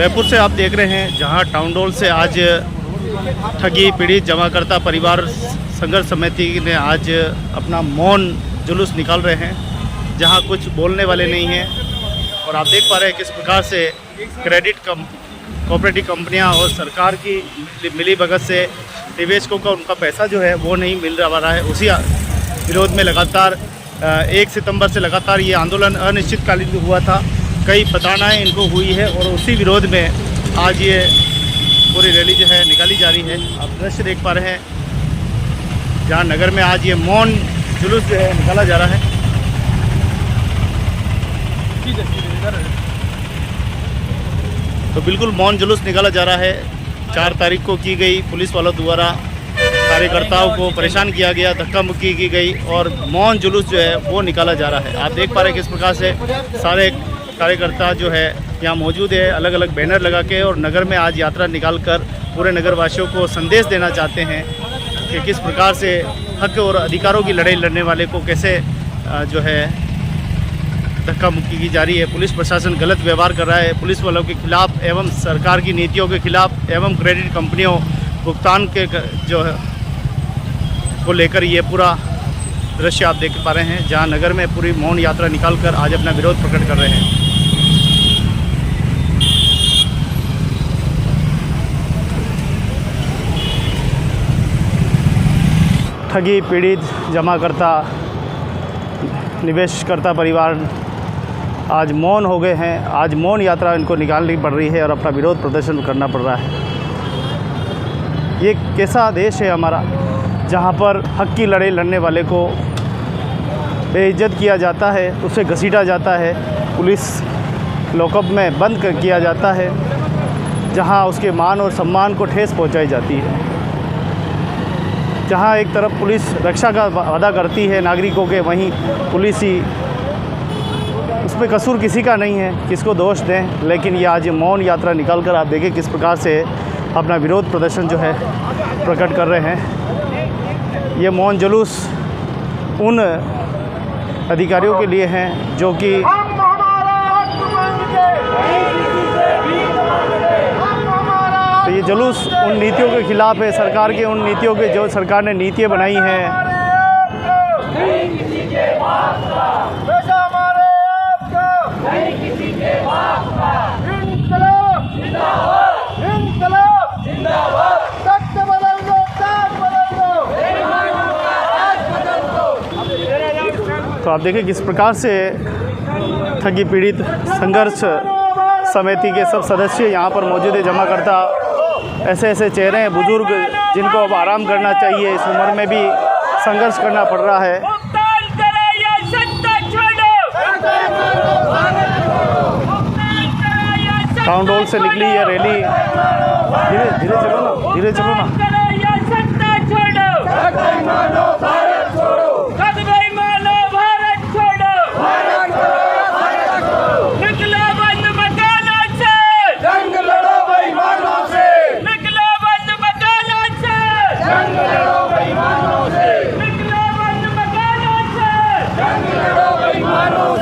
उदयपुर से आप देख रहे हैं जहां टाउनडोल से आज ठगी पीड़ित जमाकर्ता परिवार संघर्ष समिति ने आज अपना मौन जुलूस निकाल रहे हैं, जहां कुछ बोलने वाले नहीं हैं। और आप देख पा रहे हैं किस प्रकार से कोऑपरेटिव कंपनियां और सरकार की मिलीभगत से निवेशकों का उनका पैसा जो है वो नहीं मिल रहा है। उसी विरोध में लगातार 1 सितंबर से लगातार ये आंदोलन अनिश्चितकालीन हुआ था। कई प्रताड़नाएँ इनको हुई है और उसी विरोध में आज ये पूरी रैली जो है निकाली जा रही है। आप दृश्य देख पा रहे हैं जहाँ नगर में आज ये मौन जुलूस जो है निकाला जा रहा है। तो बिल्कुल मौन जुलूस निकाला जा रहा है। 4 तारीख को की गई पुलिस वालों द्वारा कार्यकर्ताओं को परेशान किया गया, धक्का मुक्की की गई और मौन जुलूस जो है वो निकाला जा रहा है। आप देख पा रहे हैं किस प्रकार से सारे कार्यकर्ता जो है यहाँ मौजूद है, अलग अलग बैनर लगा के और नगर में आज यात्रा निकालकर पूरे नगरवासियों को संदेश देना चाहते हैं कि किस प्रकार से हक और अधिकारों की लड़ाई लड़ने वाले को कैसे जो है धक्का मुक्की की जा रही है। पुलिस प्रशासन गलत व्यवहार कर रहा है पुलिस वालों के खिलाफ एवं सरकार की नीतियों के खिलाफ एवं क्रेडिट कंपनियों भुगतान के जो है को लेकर ये पूरा दृश्य आप देख पा रहे हैं, जहां नगर में पूरी मौन यात्रा निकालकर आज अपना विरोध प्रकट कर रहे हैं। ठगी पीड़ित जमाकर्ता निवेशकर्ता परिवार आज मौन हो गए हैं। आज मौन यात्रा इनको निकालनी पड़ रही है और अपना विरोध प्रदर्शन करना पड़ रहा है। ये कैसा देश है हमारा जहाँ पर हक की लड़ाई लड़ने वाले को बेइज्जत किया जाता है, उसे घसीटा जाता है, पुलिस लॉकअप में बंद किया जाता है, जहाँ उसके मान और सम्मान को ठेस पहुँचाई जाती है, जहाँ एक तरफ पुलिस रक्षा का वादा करती है नागरिकों के, वहीं पुलिस ही उसमें कसूर किसी का नहीं है, किसको दोष दें। लेकिन ये आज मौन यात्रा निकाल कर आप देखें किस प्रकार से अपना विरोध प्रदर्शन जो है प्रकट कर रहे हैं। ये मौन जुलूस उन अधिकारियों के लिए हैं जो कि तो ये जुलूस उन नीतियों के खिलाफ है, सरकार के उन नीतियों के जो सरकार ने नीतियाँ बनाई हैं। तो आप देखिए किस प्रकार से ठगी पीड़ित संघर्ष समिति के सब सदस्य यहाँ पर मौजूद है। जमाकर्ता ऐसे ऐसे चेहरे हैं बुजुर्ग जिनको अब आराम करना चाहिए, इस उम्र में भी संघर्ष करना पड़ रहा है। टाउनडोल से निकली ये रैली, धीरे चलो ना, धीरे चलो ना।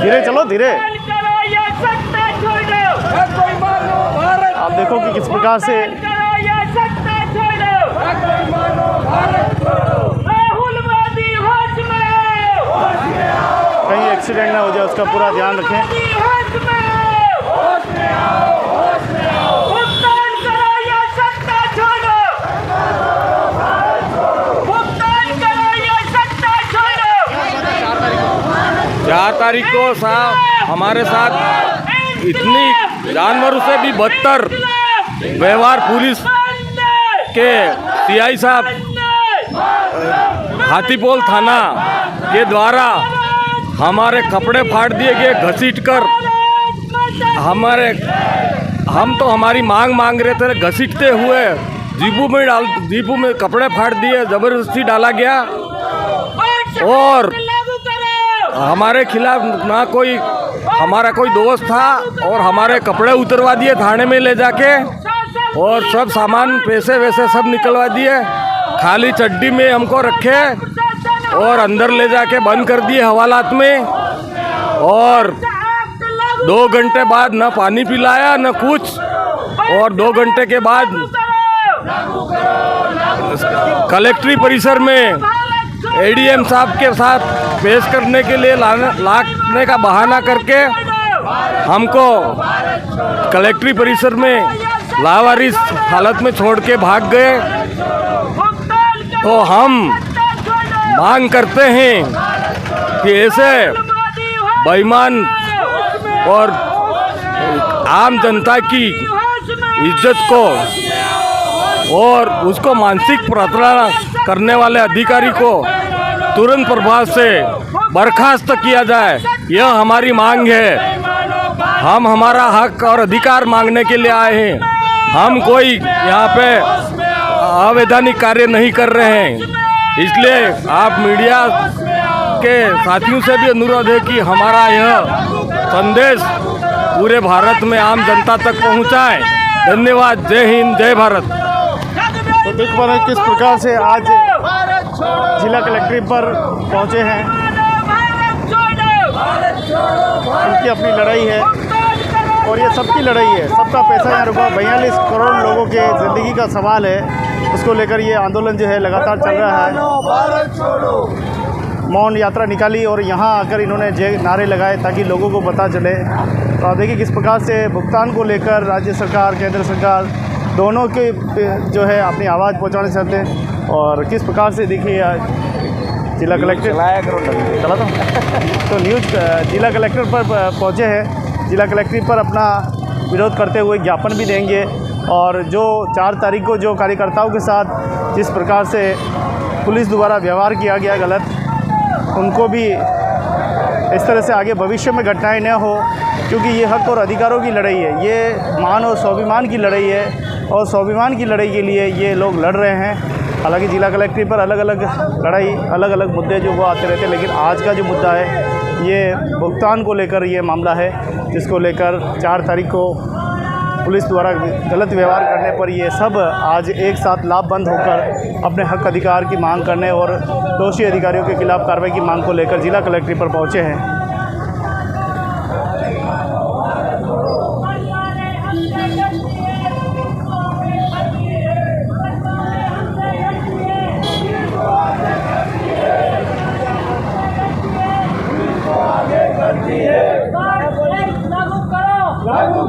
धीरे चलो, धीरे। आप देखो कि किस प्रकार से कहीं एक्सीडेंट ना हो जाए उसका पूरा ध्यान रखें। चार तारीख को साहब हमारे साथ इतनी जानवरों से भी बदतर व्यवहार पुलिस के सीआई साहब हाथीपोल थाना के द्वारा हमारे कपड़े फाड़ दिए गए, घसीट कर हम तो हमारी मांग रहे थे, घसीटते हुए जीपू में कपड़े फाड़ दिए, ज़बरदस्ती डाला गया और हमारे खिलाफ ना कोई हमारा कोई दोस्त था और हमारे कपड़े उतरवा दिए थाने में ले जाके और सब सामान पैसे वैसे सब निकलवा दिए। खाली चड्डी में हमको रखे और अंदर ले जाके बंद कर दिए हवालात में और 2 घंटे बाद न पानी पिलाया न कुछ। और 2 घंटे के बाद कलेक्ट्री परिसर में एडीएम साहब के साथ पेश करने के लिए लाने का बहाना करके हमको कलेक्ट्री परिसर में लावारिस हालत में छोड़ के भाग गए। तो हम मांग करते हैं कि ऐसे बेईमान और आम जनता की इज्जत को और उसको मानसिक प्रताड़ना करने वाले अधिकारी को तुरंत प्रभाव से बर्खास्त किया जाए, यह हमारी मांग है। हम हमारा हक और अधिकार मांगने के लिए आए हैं। हम कोई यहाँ पे अवैधानिक कार्य नहीं कर रहे हैं। इसलिए आप मीडिया के साथियों से भी अनुरोध है कि हमारा यह संदेश पूरे भारत में आम जनता तक पहुँचाएं। धन्यवाद। जय हिंद, जय भारत। तो देख पा रहे हैं किस प्रकार से आज जिला कलेक्ट्रेट पर पहुंचे हैं। उनकी अपनी लड़ाई है और ये सबकी लड़ाई है। सबका पैसा यहाँ रुका, 42 करोड़ लोगों के ज़िंदगी का सवाल है। उसको लेकर ये आंदोलन जो है लगातार चल रहा है। मौन यात्रा निकाली और यहाँ आकर इन्होंने जय नारे लगाए ताकि लोगों को पता चले। तो आप देखिए किस प्रकार से भुगतान को लेकर राज्य सरकार, केंद्र सरकार दोनों के जो है अपनी आवाज़ पहुँचाना चाहते हैं। और किस प्रकार से देखिए जिला कलेक्टर चला तो न्यूज़ जिला कलेक्टर पर पहुँचे हैं। जिला कलेक्ट्रेट पर अपना विरोध करते हुए ज्ञापन भी देंगे। और जो 4 तारीख को जो कार्यकर्ताओं के साथ जिस प्रकार से पुलिस द्वारा व्यवहार किया गया गलत, उनको भी इस तरह से आगे भविष्य में घटनाएं न हो, क्योंकि ये हक और अधिकारों की लड़ाई है। ये मान और स्वाभिमान की लड़ाई है और स्वाभिमान की लड़ाई के लिए ये लोग लड़ रहे हैं। हालांकि जिला कलेक्ट्रेट पर अलग अलग लड़ाई, अलग अलग मुद्दे जो वो आते रहते हैं, लेकिन आज का जो मुद्दा है ये भुगतान को लेकर ये मामला है, जिसको लेकर 4 तारीख को पुलिस द्वारा गलत व्यवहार करने पर ये सब आज एक साथ लामबंद होकर अपने हक अधिकार की मांग करने और दोषी अधिकारियों के खिलाफ कार्रवाई की मांग को लेकर जिला कलेक्ट्रेट पर पहुँचे हैं। लागू करो, लागू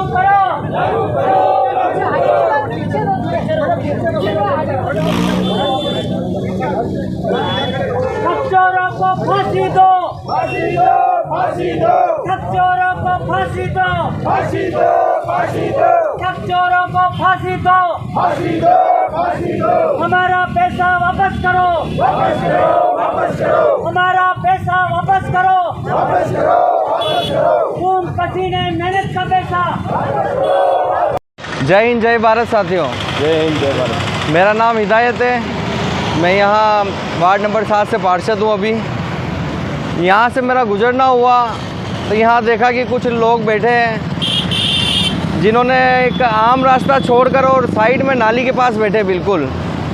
करो, लागू करो। ठगचोरों को फांसी दो, फांसी दो, फांसी दो। ठगचोरों को फांसी दो, फांसी दो, फांसी दो। ठगचोरों को फांसी दो, फांसी दो, फांसी दो। हमारा पैसा वापस करो, वापस करो, वापस करो। हमारा पैसा वापस करो, वापस करो, वापस करो। खून पसीने मेहनत का पैसा। जय हिंद, जय भारत साथियों। जय हिंद, जय भारत। मेरा नाम हिदायत है। मैं यहाँ वार्ड नंबर 7 से पार्षद हूँ। अभी यहाँ से मेरा गुजरना हुआ तो यहाँ देखा कि कुछ लोग बैठे हैं जिन्होंने एक आम रास्ता छोड़कर और साइड में नाली के पास बैठे, बिल्कुल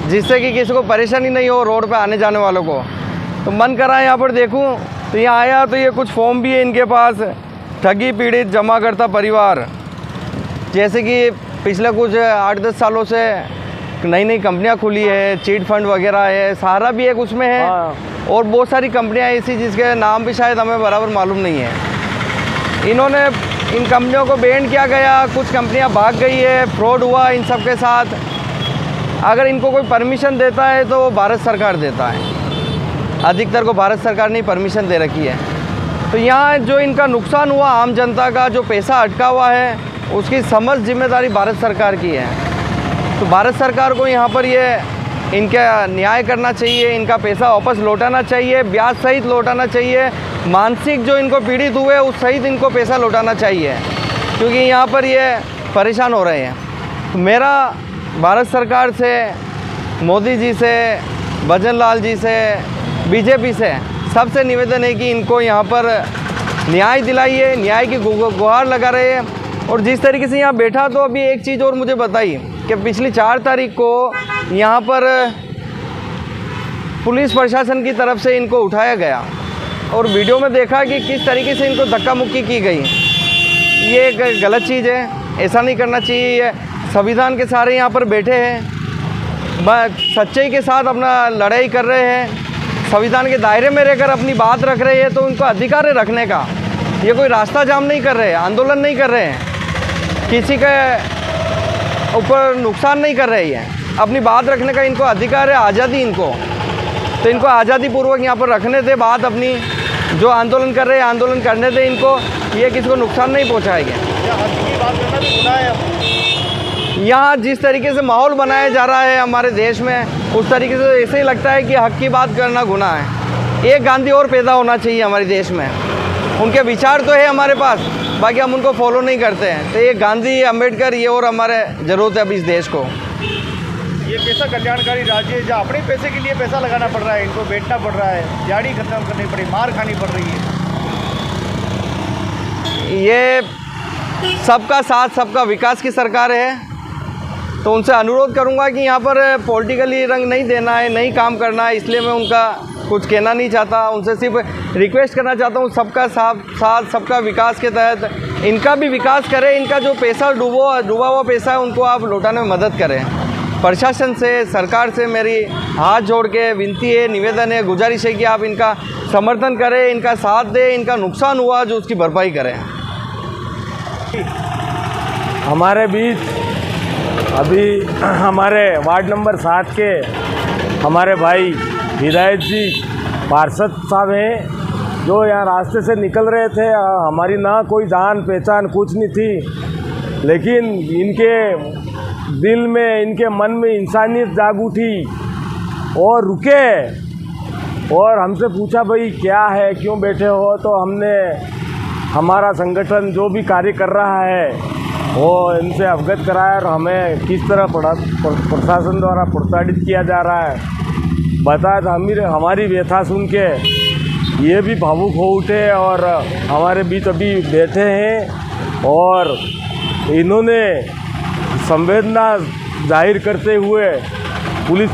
जिससे कि किसी को परेशानी नहीं हो रोड पे आने जाने वालों को। तो मन करा यहाँ पर देखूँ, तो यहाँ आया तो ये कुछ फॉर्म भी है इनके पास, ठगी पीड़ित जमाकर्ता परिवार, जैसे कि पिछले कुछ 8-10 सालों से नई नई कंपनियां खुली है, चीट फंड वगैरह है, सहारा भी एक उसमें है। और बहुत सारी कंपनियां ऐसी जिसके नाम भी शायद हमें बराबर मालूम नहीं है। इन्होंने इन कंपनियों को बैन किया गया, कुछ कंपनियां भाग गई है, फ्रॉड हुआ इन सब के साथ। अगर इनको कोई परमिशन देता है तो वो भारत सरकार देता है, अधिकतर को भारत सरकार ने परमिशन दे रखी है। तो यहाँ जो इनका नुकसान हुआ आम जनता का, जो पैसा अटका हुआ है, उसकी समझ जिम्मेदारी भारत सरकार की है। तो भारत सरकार को यहाँ पर ये इनका न्याय करना चाहिए, इनका पैसा वापस लौटाना चाहिए, ब्याज सहित लौटाना चाहिए। मानसिक जो इनको पीड़ित हुए उस सहित इनको पैसा लौटाना चाहिए, क्योंकि यहाँ पर ये परेशान हो रहे हैं। तो मेरा भारत सरकार से, मोदी जी से, भजन लाल जी से, बीजेपी से सबसे निवेदन है कि इनको यहाँ पर न्याय दिलाइए, न्याय की गुहार लगा रहे हैं। और जिस तरीके से यहाँ बैठा, तो अभी एक चीज़ और मुझे बताई कि पिछली 4 तारीख को यहाँ पर पुलिस प्रशासन की तरफ से इनको उठाया गया और वीडियो में देखा कि किस तरीके से इनको धक्का मुक्की की गई। ये एक गलत चीज़ है, ऐसा नहीं करना चाहिए। ये संविधान के सारे यहाँ पर बैठे हैं, सच्चाई के साथ अपना लड़ाई कर रहे हैं, संविधान के दायरे में रहकर अपनी बात रख रहे हैं, तो उनको अधिकार है रखने का। ये कोई रास्ता जाम नहीं कर रहे हैं, आंदोलन नहीं कर रहे हैं, किसी के ऊपर नुकसान नहीं कर रहे हैं, अपनी बात रखने का इनको अधिकार है, आज़ादी इनको। तो इनको आज़ादी पूर्वक यहाँ पर रखने दे बात अपनी, जो आंदोलन कर रहे हैं आंदोलन करने दे इनको, ये किसी को नुकसान नहीं पहुँचाएंगे। हक की बात करना भी गुनाह है। यहाँ जिस तरीके से माहौल बनाया जा रहा है हमारे देश में, उस तरीके से ऐसे ही लगता है कि हक की बात करना गुनाह है। एक गांधी और पैदा होना चाहिए हमारे देश में। उनके विचार तो है हमारे पास, बाकी हम उनको फॉलो नहीं करते हैं। तो एक गांधी, अम्बेडकर, ये और हमारे ज़रूरत है अब इस देश को। ये कैसा कल्याणकारी राज्य है जहाँ अपने पैसे के लिए पैसा लगाना पड़ रहा है, इनको बेचना पड़ रहा है, दिहाड़ी खत्म करनी पड़ी, मार खानी पड़ रही है। ये सबका साथ सबका विकास की सरकार है, तो उनसे अनुरोध करूंगा कि यहाँ पर पॉलिटिकली रंग नहीं देना है, नहीं काम करना है, इसलिए मैं उनका कुछ कहना नहीं चाहता। उनसे सिर्फ रिक्वेस्ट करना चाहता हूँ, सबका साथ सबका विकास के तहत इनका भी विकास करें। इनका जो पैसा डूबा हुआ पैसा है उनको आप लौटाने में मदद करें। प्रशासन से, सरकार से मेरी हाथ जोड़ के विनती है, निवेदन है, गुजारिश है कि आप इनका समर्थन करें, इनका साथ दें, इनका नुकसान हुआ जो उसकी भरपाई करें। हमारे बीच अभी हमारे वार्ड नंबर 7 के हमारे भाई हिदायत जी पार्षद साहब हैं, जो यहाँ रास्ते से निकल रहे थे। हमारी ना कोई जान पहचान कुछ नहीं थी, लेकिन इनके दिल में, इनके मन में इंसानियत जाग उठी और रुके और हमसे पूछा, भाई क्या है, क्यों बैठे हो? तो हमने हमारा संगठन जो भी कार्य कर रहा है वो इनसे अवगत कराया और हमें किस तरह प्रशासन द्वारा प्रताड़ित किया जा रहा है बताया। तो हमारी व्यथा सुन के ये भी भावुक हो उठे और हमारे बीच अभी बैठे हैं और इन्होंने संवेदना जाहिर करते हुए पुलिस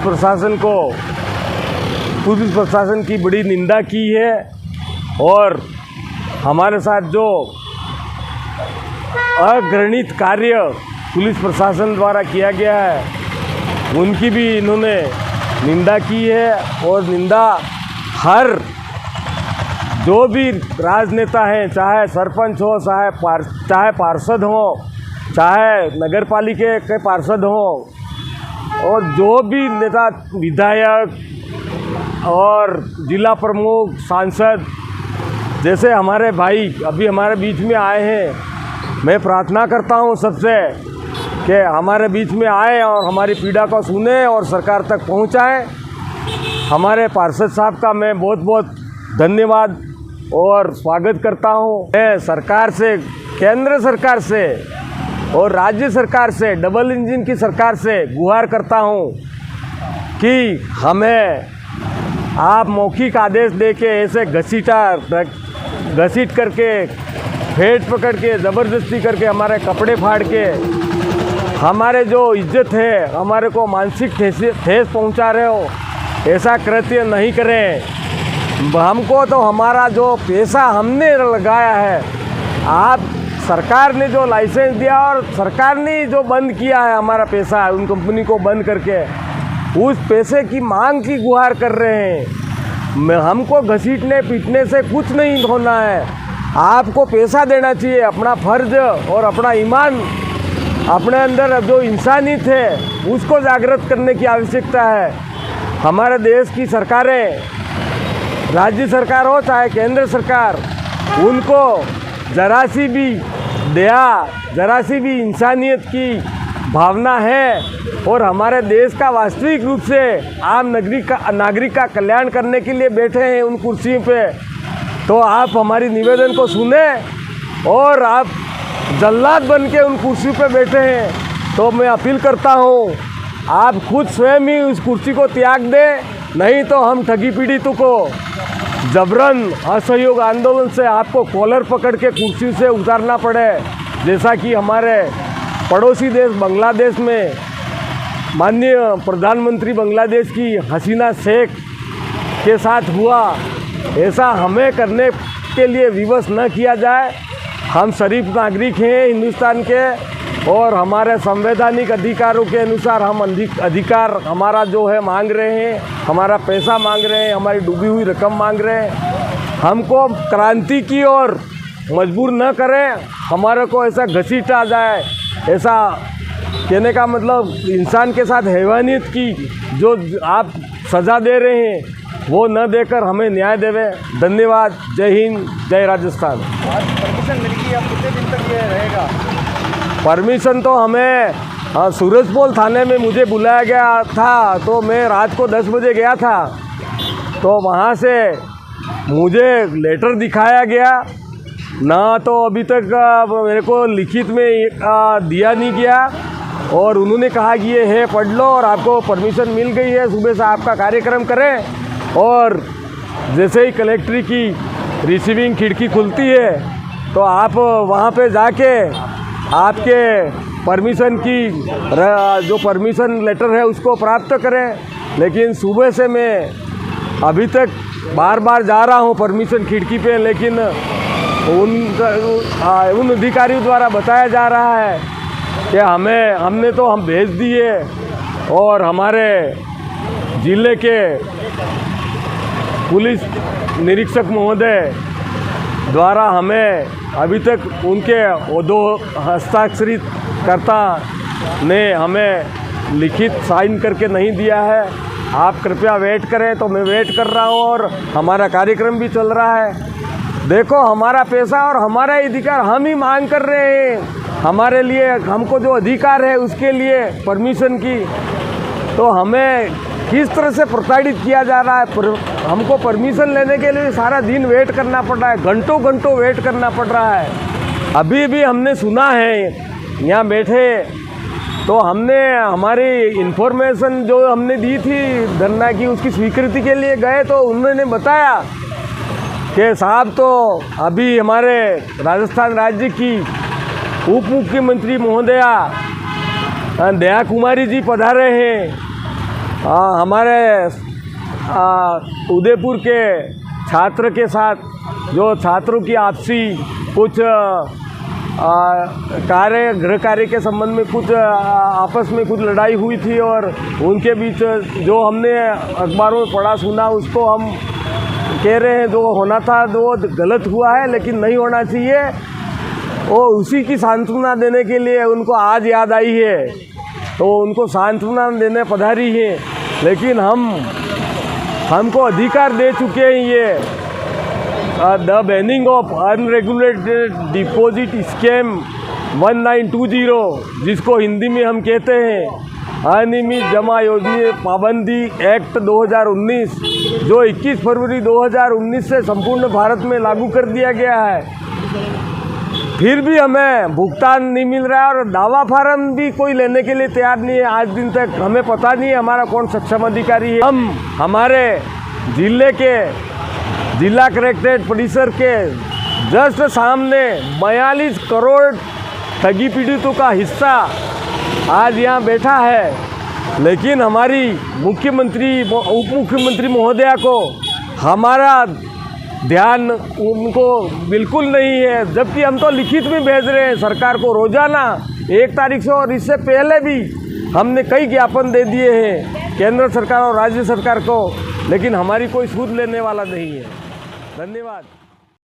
प्रशासन की बड़ी निंदा की है और हमारे साथ जो अग्रणित कार्य पुलिस प्रशासन द्वारा किया गया है उनकी भी इन्होंने निंदा की है। और निंदा हर जो भी राजनेता हैं, चाहे सरपंच हो, चाहे पार्षद हो, चाहे नगर पालिका के पार्षद हो, और जो भी नेता, विधायक और जिला प्रमुख, सांसद जैसे हमारे भाई अभी हमारे बीच में आए हैं, मैं प्रार्थना करता हूं सबसे कि हमारे बीच में आए और हमारी पीड़ा को सुने और सरकार तक पहुंचाएं। हमारे पार्षद साहब का मैं बहुत बहुत धन्यवाद और स्वागत करता हूं। मैं सरकार से, केंद्र सरकार से और राज्य सरकार से, डबल इंजन की सरकार से गुहार करता हूं कि हमें आप मौखिक आदेश देके ऐसे घसीट करके, फेंट पकड़ के, ज़बरदस्ती करके, हमारे कपड़े फाड़ के, हमारे जो इज्जत है, हमारे को मानसिक ठेस पहुंचा रहे हो, ऐसा कृत्य नहीं करें। हमको तो हमारा जो पैसा हमने लगाया है, आप सरकार ने जो लाइसेंस दिया और सरकार ने जो बंद किया है हमारा पैसा, उन कंपनी को बंद करके, उस पैसे की मांग की गुहार कर रहे हैं। हमको घसीटने पीटने से कुछ नहीं होना है, आपको पैसा देना चाहिए। अपना फर्ज और अपना ईमान, अपने अंदर जो इंसानियत है उसको जागृत करने की आवश्यकता है। हमारे देश की सरकारें, राज्य सरकार हो चाहे केंद्र सरकार, उनको ज़रा सी भी दया, ज़रा सी भी इंसानियत की भावना है और हमारे देश का वास्तविक रूप से आम नागरिक का कल्याण करने के लिए बैठे हैं उन कुर्सियों पे, तो आप हमारी निवेदन को सुने। और आप जल्लाद बन के उन कुर्सियों पे बैठे हैं, तो मैं अपील करता हूँ आप खुद स्वयं ही उस कुर्सी को त्याग दें, नहीं तो हम ठगी पीड़ितों को जबरन असहयोग आंदोलन से आपको कॉलर पकड़ के कुर्सी से उतारना पड़े, जैसा कि हमारे पड़ोसी देश बांग्लादेश में माननीय प्रधानमंत्री बांग्लादेश की हसीना शेख के साथ हुआ। ऐसा हमें करने के लिए विवश न किया जाए। हम शरीफ नागरिक हैं हिंदुस्तान के, और हमारे संवैधानिक अधिकारों के अनुसार हम अधिकार हमारा जो है मांग रहे हैं, हमारा पैसा मांग रहे हैं, हमारी डूबी हुई रकम मांग रहे हैं। हमको क्रांति की ओर मजबूर न करें, हमारे को ऐसा घसीटा जाए, ऐसा कहने का मतलब इंसान के साथ हैवानियत की जो आप सज़ा दे रहे हैं वो न देकर हमें न्याय देवे। धन्यवाद। जय हिंद, जय राजस्थान। आज परमिशन मिल गई, अब कितने दिन तक ये रहेगा? परमिशन तो हमें सूरजपोल थाने में मुझे बुलाया गया था, तो मैं रात को 10 बजे गया था, तो वहाँ से मुझे लेटर दिखाया गया ना, तो अभी तक मेरे को लिखित में दिया नहीं गया, और उन्होंने कहा कि ये है पढ़ लो और आपको परमिशन मिल गई है, सुबह से आपका कार्यक्रम करें। और जैसे ही कलेक्ट्री की रिसीविंग खिड़की खुलती है तो आप वहाँ पे जाके आपके परमिशन की जो परमिशन लेटर है उसको प्राप्त करें। लेकिन सुबह से मैं अभी तक बार बार जा रहा हूँ परमिशन खिड़की पे, लेकिन उन अधिकारियों द्वारा बताया जा रहा है कि हमने तो हम भेज दिए, और हमारे ज़िले के पुलिस निरीक्षक महोदय द्वारा हमें अभी तक उनके दो हस्ताक्षरित कर्ता ने हमें लिखित साइन करके नहीं दिया है। आप कृपया वेट करें। तो मैं वेट कर रहा हूँ और हमारा कार्यक्रम भी चल रहा है। देखो, हमारा पैसा और हमारा अधिकार हम ही मांग कर रहे हैं। हमारे लिए, हमको जो अधिकार है उसके लिए परमिशन की, तो हमें किस तरह से प्रताड़ित किया जा रहा है। हमको परमिशन लेने के लिए सारा दिन वेट करना पड़ रहा है, घंटों घंटों वेट करना पड़ रहा है। अभी भी हमने सुना है यहाँ बैठे, तो हमने हमारी इन्फॉर्मेशन जो हमने दी थी धरना की, उसकी स्वीकृति के लिए गए तो उन्होंने बताया कि साहब तो अभी हमारे राजस्थान राज्य की उप मुख्यमंत्री महोदया दया कुमारी जी पधारे हैं। हमारे उदयपुर के छात्र के साथ, जो छात्रों की आपसी कुछ गृह कार्य के संबंध में कुछ आपस में कुछ लड़ाई हुई थी, और उनके बीच जो हमने अखबारों में पढ़ा सुना उसको हम कह रहे हैं, जो होना था वो गलत हुआ है, लेकिन नहीं होना चाहिए। वो उसी की सांत्वना देने के लिए उनको आज याद आई है, तो उनको सांत्वना देने पधारी है। लेकिन हमको अधिकार दे चुके हैं ये the banning of unregulated deposit scam 1920, जिसको हिंदी में हम कहते हैं अनियमित जमा योजना पाबंदी एक्ट 2019, जो 21 फरवरी 2019 से संपूर्ण भारत में लागू कर दिया गया है। फिर भी हमें भुगतान नहीं मिल रहा है, और दावा फार्म भी कोई लेने के लिए तैयार नहीं है। आज दिन तक हमें पता नहीं है हमारा कौन सक्षम अधिकारी है। हम हमारे ज़िले के जिला कलेक्ट्रेट परिसर के जस्ट सामने 42 करोड़ ठगी पीड़ितों का हिस्सा आज यहाँ बैठा है, लेकिन हमारी मुख्यमंत्री उप मुख्यमंत्री महोदया को हमारा ध्यान उनको बिल्कुल नहीं है। जबकि हम तो लिखित में भेज रहे हैं सरकार को रोजाना 1 तारीख से, और इससे पहले भी हमने कई ज्ञापन दे दिए हैं केंद्र सरकार और राज्य सरकार को, लेकिन हमारी कोई सूद लेने वाला नहीं है। धन्यवाद।